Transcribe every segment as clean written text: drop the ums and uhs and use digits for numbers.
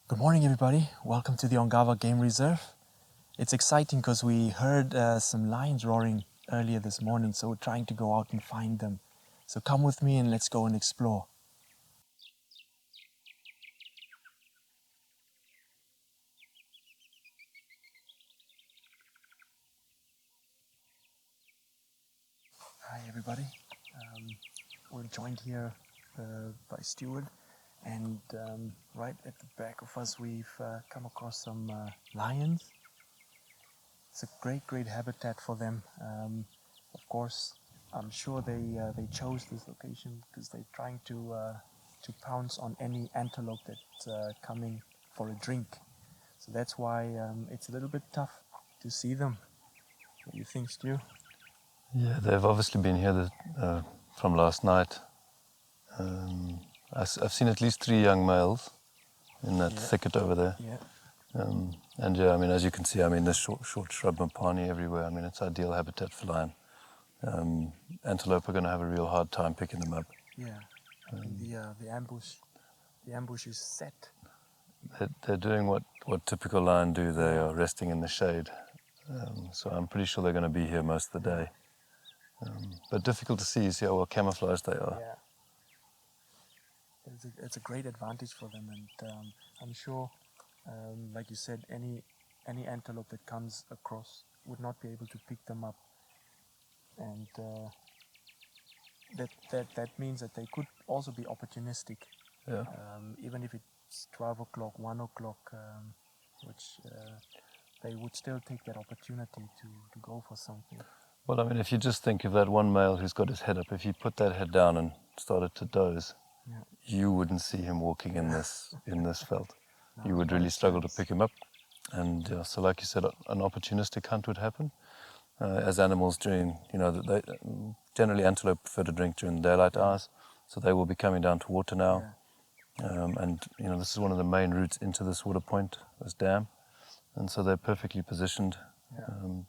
Good morning, everybody. Welcome to the Ongava Game Reserve. It's exciting because we heard some lions roaring earlier this morning, so we're trying to go out and find them. So come with me and let's go and explore. Hi, everybody. We're joined here by Stuart, and right at the back of us we've come across some lions. It's a great habitat for them. Of course, I'm sure they chose this location because they're trying to pounce on any antelope that's coming for a drink. So that's why it's a little bit tough to see them. What do you think, Stu? Yeah, they've obviously been here from last night. I've seen at least 3 young males in that thicket over there. Yeah. And yeah, I mean, as you can see, I mean, there's short shrub mapani everywhere. I mean, it's ideal habitat for lion. Antelope are going to have a real hard time picking them up. Yeah. I think the ambush is set. They're doing what typical lion do. They are resting in the shade. So I'm pretty sure they're going to be here most of the day. But difficult to see. You see how well camouflaged they are. Yeah. It's a great advantage for them, and I'm sure, like you said, any antelope that comes across would not be able to pick them up, and that means that they could also be opportunistic. Yeah. Even if it's 12 o'clock, 1 o'clock, which they would still take that opportunity to go for something. Well, I mean, if you just think of that one male who's got his head up, if he put that head down and started to doze, you wouldn't see him walking in this veld. No, You would really struggle to pick him up. And so like you said, an opportunistic hunt would happen. As animals during, they generally antelope prefer to drink during daylight hours, so they will be coming down to water now. And, this is one of the main routes into this water point, this dam. And so they're perfectly positioned,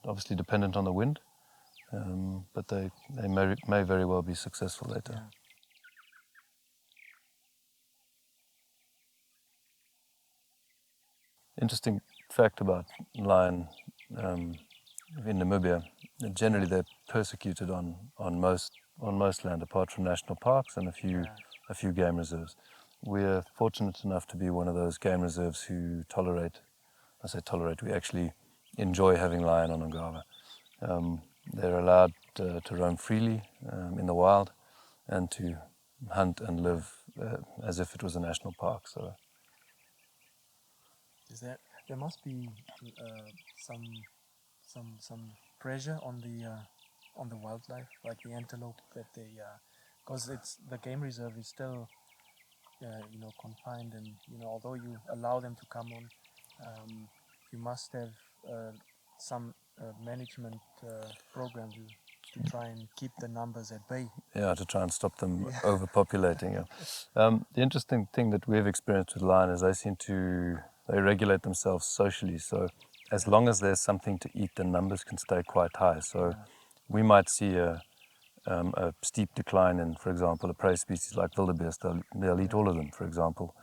obviously dependent on the wind. But they may very well be successful later. Yeah. Interesting fact about lion in Namibia: generally they're persecuted on most land, apart from national parks and a few game reserves. We're fortunate enough to be one of those game reserves who tolerate. I say tolerate. We actually enjoy having lion on Ongava. They're allowed to roam freely in the wild and to hunt and live as if it was a national park. So there must be some pressure on the wildlife, like the antelope, that they because it's the game reserve is still confined, and although you allow them to come on, you must have some management program to try and keep the numbers at bay. Yeah, to try and stop them overpopulating. The interesting thing that we've experienced with lion is they regulate themselves socially. So as long as there's something to eat, the numbers can stay quite high. So we might see a steep decline in, for example, a prey species like wildebeest. They'll eat all of them, for example.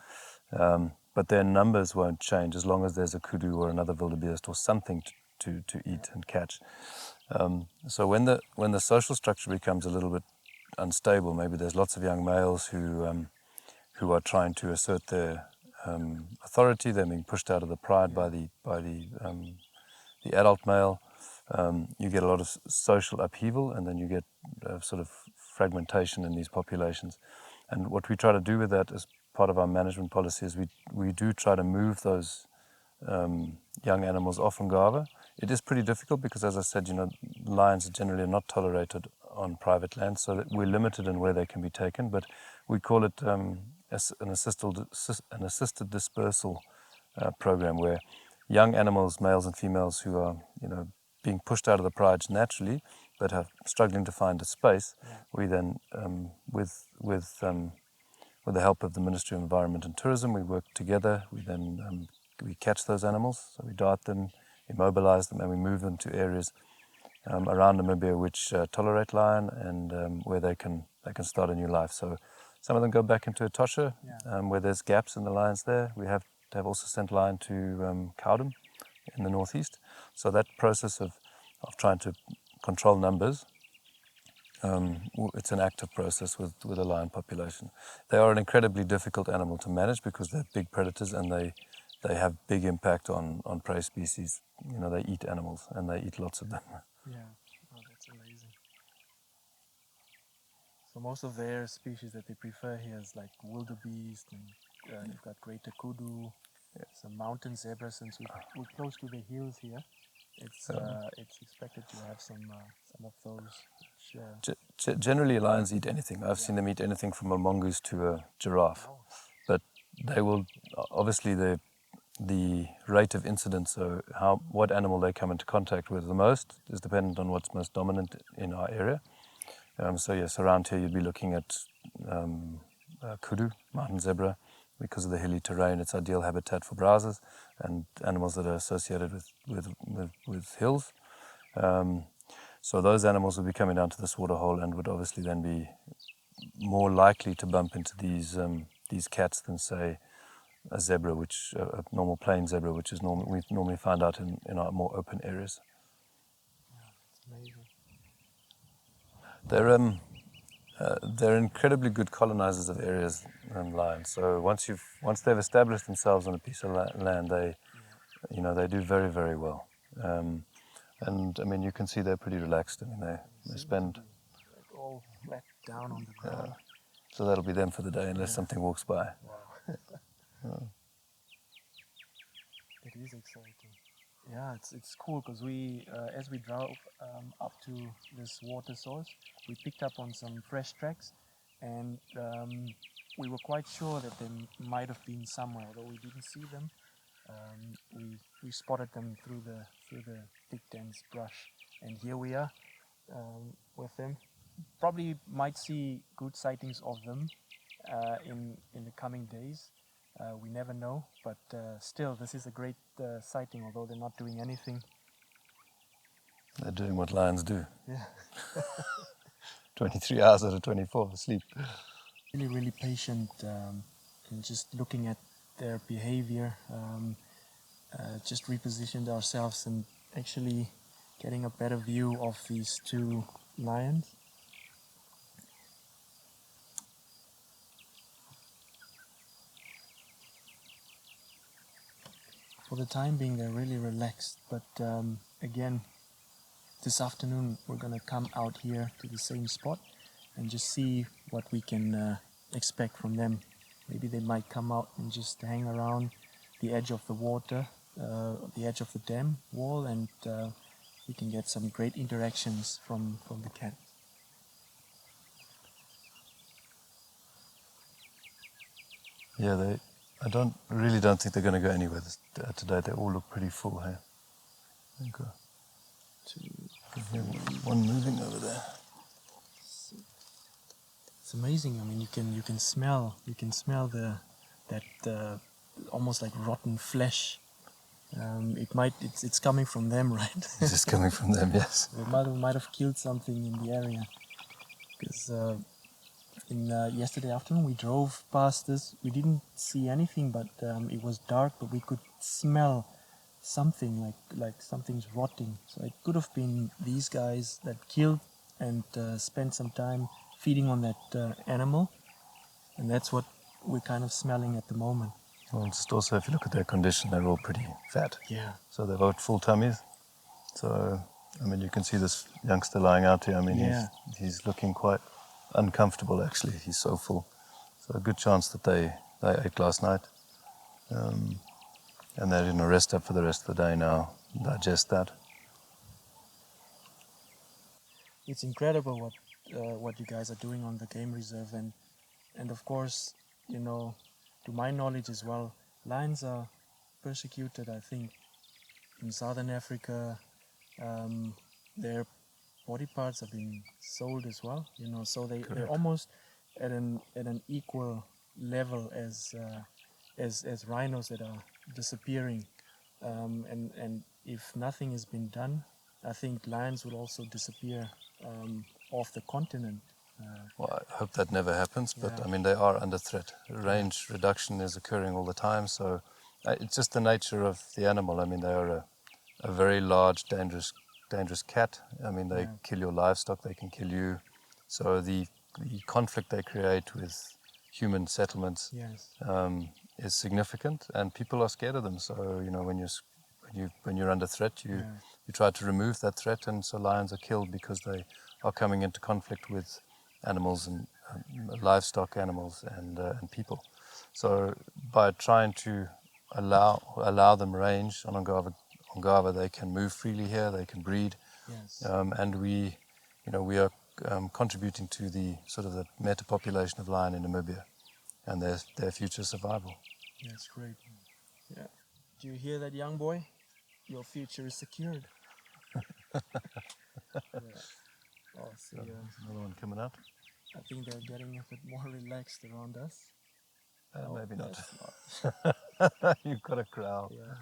But their numbers won't change as long as there's a kudu or another wildebeest or something to eat and catch. So when the social structure becomes a little bit unstable, maybe there's lots of young males who are trying to assert their authority. They're being pushed out of the pride by the adult male. You get a lot of social upheaval, and then you get sort of fragmentation in these populations. And what we try to do with that as part of our management policy is we do try to move those young animals off Ongava. It is pretty difficult because, as I said, lions are generally not tolerated on private land, so that we're limited in where they can be taken. But we call it an assisted dispersal program, where young animals, males and females, who are being pushed out of the prides naturally, but are struggling to find a space, we then, with the help of the Ministry of Environment and Tourism, we work together. We then we catch those animals, so we dart them, immobilize them, and we move them to areas around Namibia which tolerate lion, and where they can start a new life. So some of them go back into Etosha, where there's gaps in the lions there. We have have also sent line to Cowden in the northeast. So that process of trying to control numbers, it's an active process with a lion population. They are an incredibly difficult animal to manage because they're big predators and they have big impact on prey species. You know, they eat animals and they eat lots of them. Yeah, oh, that's amazing. So most of their species that they prefer here is like wildebeest, and you've got greater kudu, some mountain zebra. Since we're close to the hills here, it's expected to have some of those. Which, Generally, lions eat anything. I've seen them eat anything from a mongoose to a giraffe. oh, But they will, obviously, the rate of incidence, so what animal they come into contact with the most, is dependent on what's most dominant in our area. So yes, around here you'd be looking at kudu, mountain zebra. Because of the hilly terrain, it's ideal habitat for browsers and animals that are associated with hills. So those animals would be coming down to this waterhole and would obviously then be more likely to bump into these cats than, say, a zebra, a normal plain zebra, which is we normally find out in our more open areas. yeah, it's amazing. They're incredibly good colonizers of areas, lions. So once they've established themselves on a piece of land, they do very, very well. And I mean, you can see they're pretty relaxed. I mean, they spend like all flat down on the ground. So that'll be them for the day, unless something walks by. Wow. It is exciting. Yeah, it's cool because as we drove up to this water source, we picked up on some fresh tracks, and we were quite sure that they might have been somewhere, although we didn't see them. We spotted them through the thick dense brush, and here we are with them. Probably might see good sightings of them in the coming days. We never know, but still, this is a great sighting, although they're not doing anything. They're doing what lions do. Yeah. 23 hours out of 24, sleep. Really, really patient, and just looking at their behavior, just repositioned ourselves and actually getting a better view of these two lions. For the time being, they're really relaxed, but again, this afternoon we're gonna come out here to the same spot and just see what we can expect from them. Maybe they might come out and just hang around the edge of the water, the edge of the dam wall, and we can get some great interactions from the cat. Yeah, I really don't think they're going to go anywhere today. They all look pretty full here. Okay. One moving over there. It's amazing. I mean, you can smell that almost like rotten flesh. It's coming from them, right? It's just coming from them, yes. We might have killed something in the area, because yesterday afternoon we drove past this. We didn't see anything, but it was dark, but we could smell something like something's rotting. So it could have been these guys that killed and spent some time feeding on that animal, and that's what we're kind of smelling at the moment. Well, just also, if you look at their condition, they're all pretty fat. Yeah. So they've got full tummies. So, I mean, you can see this youngster lying out here. I mean, he's looking quite uncomfortable, actually. He's so full. So a good chance that they ate last night. And they're going to rest up for the rest of the day now, digest that. It's incredible what you guys are doing on the game reserve, and of course, you know, to my knowledge as well, lions are persecuted, I think, in southern Africa. Their body parts have been sold as well, you know, so they're almost at an equal level as rhinos that are disappearing, and if nothing has been done, I think lions will also disappear off the continent. Well, I hope that never happens, but I mean, they are under threat. Range reduction is occurring all the time, so It's just the nature of the animal. I mean, they are a very large, dangerous cat. I mean, they kill your livestock, they can kill you. So the conflict they create with human settlements is significant, and people are scared of them. So you know, when you're under threat, you try to remove that threat, and so lions are killed because they are coming into conflict with animals and livestock animals and people. So by trying to allow them range on Ongava, they can move freely here, they can breed, and we are contributing to the sort of the meta population of lion in Namibia and their future survival. That's great. Yeah. Do you hear that, young boy? Your future is secured. Oh, see, Another one coming out. I think they're getting a bit more relaxed around us. Maybe not. not. You've got a growl. Yeah.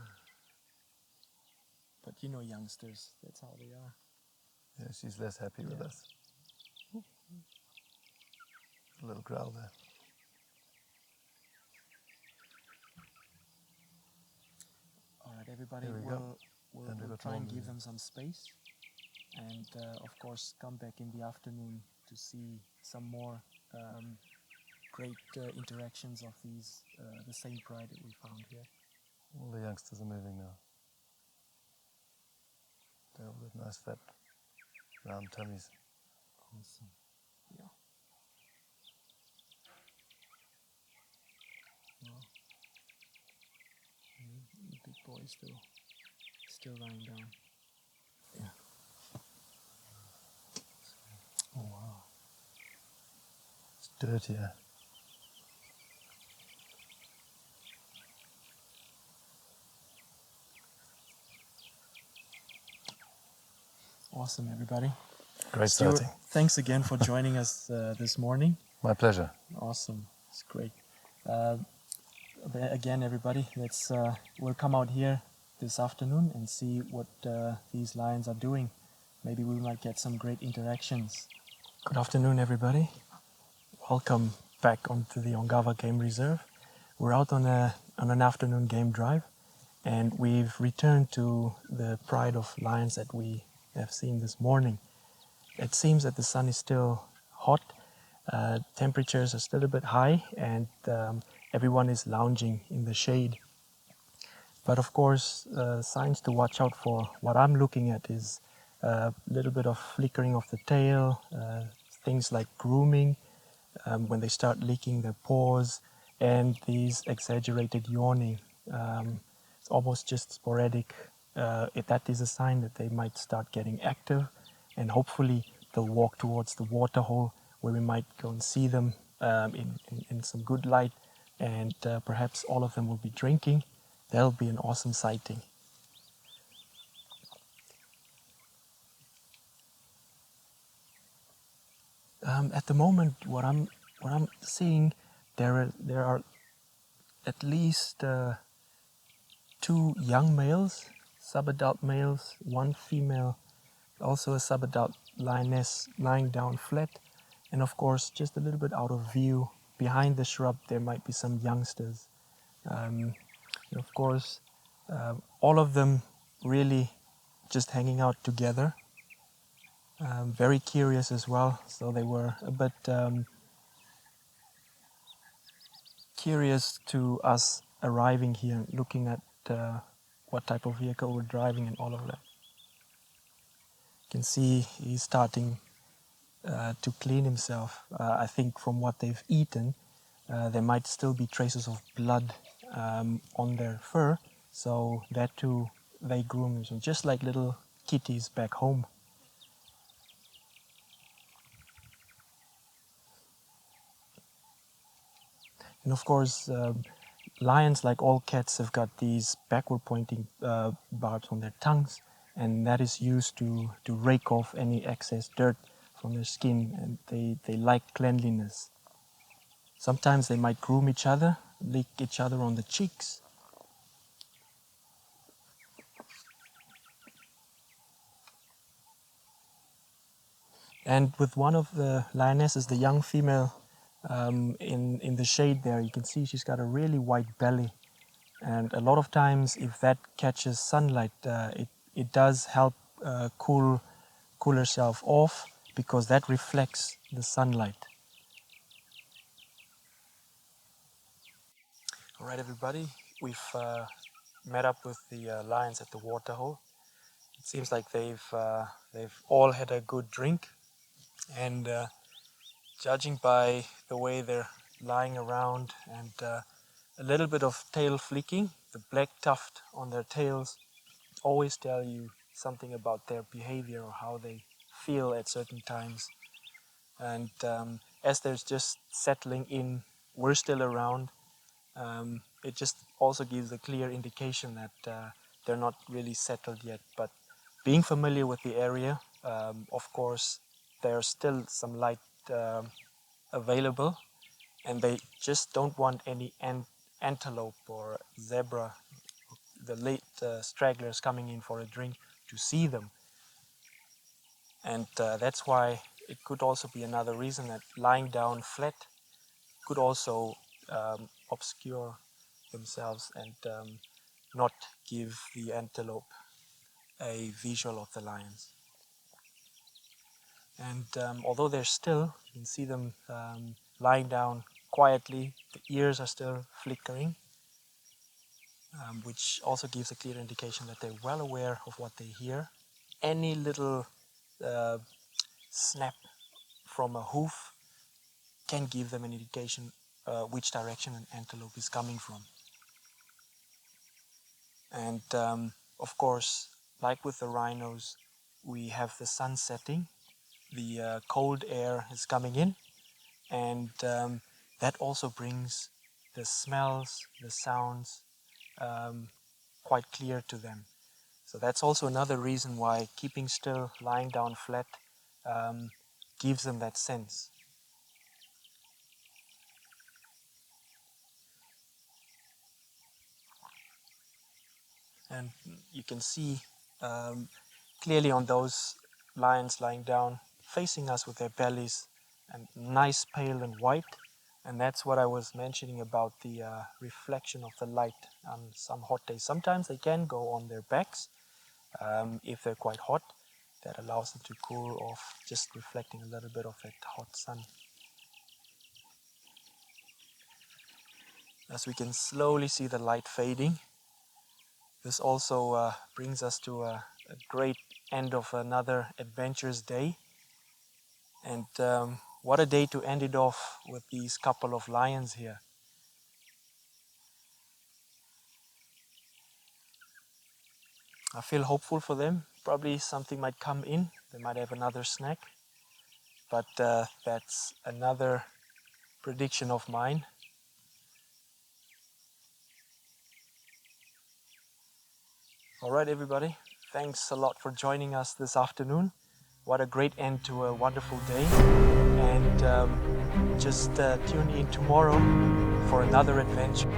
But you know, youngsters, that's how they are. Yeah, she's less happy with us. A little growl there. All right, everybody, we'll try and give them some space. And of course, come back in the afternoon to see some more great interactions of these, the same pride that we found here. All the youngsters are moving now. They're all with nice fat round tummies. Awesome. Yeah. Well, the big boy is still lying down. Yeah. Oh wow. It's dirtier. Awesome, everybody. Great Stuart, sighting. thanks again for joining us this morning. My pleasure. Awesome. It's great. Again, everybody, we'll come out here this afternoon and see what these lions are doing. Maybe we might get some great interactions. Good afternoon, everybody. Welcome back onto the Ongava Game Reserve. We're out on an afternoon game drive, and we've returned to the pride of lions that we have seen this morning. It seems that the sun is still hot, temperatures are still a bit high, and everyone is lounging in the shade. But of course, signs to watch out for. What I'm looking at is a little bit of flickering of the tail, things like grooming, when they start licking their paws, and these exaggerated yawning. It's almost just sporadic. That is a sign that they might start getting active, and hopefully they'll walk towards the water hole where we might go and see them in some good light, and perhaps all of them will be drinking. That'll be an awesome sighting. At the moment, what I'm seeing, there are at least 2 young males, subadult males, 1 female, also a subadult lioness lying down flat, and of course, just a little bit out of view, behind the shrub, there might be some youngsters. And of course, all of them really just hanging out together. Very curious as well, so they were a bit curious to us arriving here, looking at what type of vehicle we're driving and all of that. You can see he's starting to clean himself. I think from what they've eaten, there might still be traces of blood on their fur, so that too, they groom themselves, just like little kitties back home. And of course, lions, like all cats, have got these backward pointing barbs on their tongues, and that is used to rake off any excess dirt from their skin, and they like cleanliness. Sometimes they might groom each other, lick each other on the cheeks. And with one of the lionesses, the young female, in the shade there, you can see she's got a really white belly, And a lot of times, if that catches sunlight, it does help cool herself off, because that reflects the sunlight. All right, everybody, we've met up with the lions at the water hole. It seems like they've all had a good drink, and judging by the way they're lying around and a little bit of tail flicking, the black tuft on their tails always tell you something about their behavior or how they feel at certain times. And as they're just settling in, we're still around. It just also gives a clear indication that they're not really settled yet. But being familiar with the area, of course, there's still some light available, and they just don't want any antelope or zebra, the late stragglers coming in for a drink, to see them. And that's why it could also be another reason that lying down flat could also obscure themselves and not give the antelope a visual of the lions. And although they're still, you can see them lying down quietly, the ears are still flickering, which also gives a clear indication that they're well aware of what they hear. Any little snap from a hoof can give them an indication which direction an antelope is coming from. And of course, like with the rhinos, we have the sun setting, the cold air is coming in, and that also brings the smells, the sounds quite clear to them. So that's also another reason why keeping still, lying down flat, gives them that sense. And you can see clearly on those lions lying down, facing us with their bellies, and nice pale and white. And that's what I was mentioning about the reflection of the light on some hot days. Sometimes they can go on their backs if they're quite hot. That allows them to cool off, just reflecting a little bit of that hot sun. As we can slowly see the light fading, this also brings us to a great end of another adventurous day. And what a day to end it off with these couple of lions here. I feel hopeful for them. Probably something might come in. They might have another snack. But that's another prediction of mine. All right, everybody. Thanks a lot for joining us this afternoon. What a great end to a wonderful day. And just tune in tomorrow for another adventure.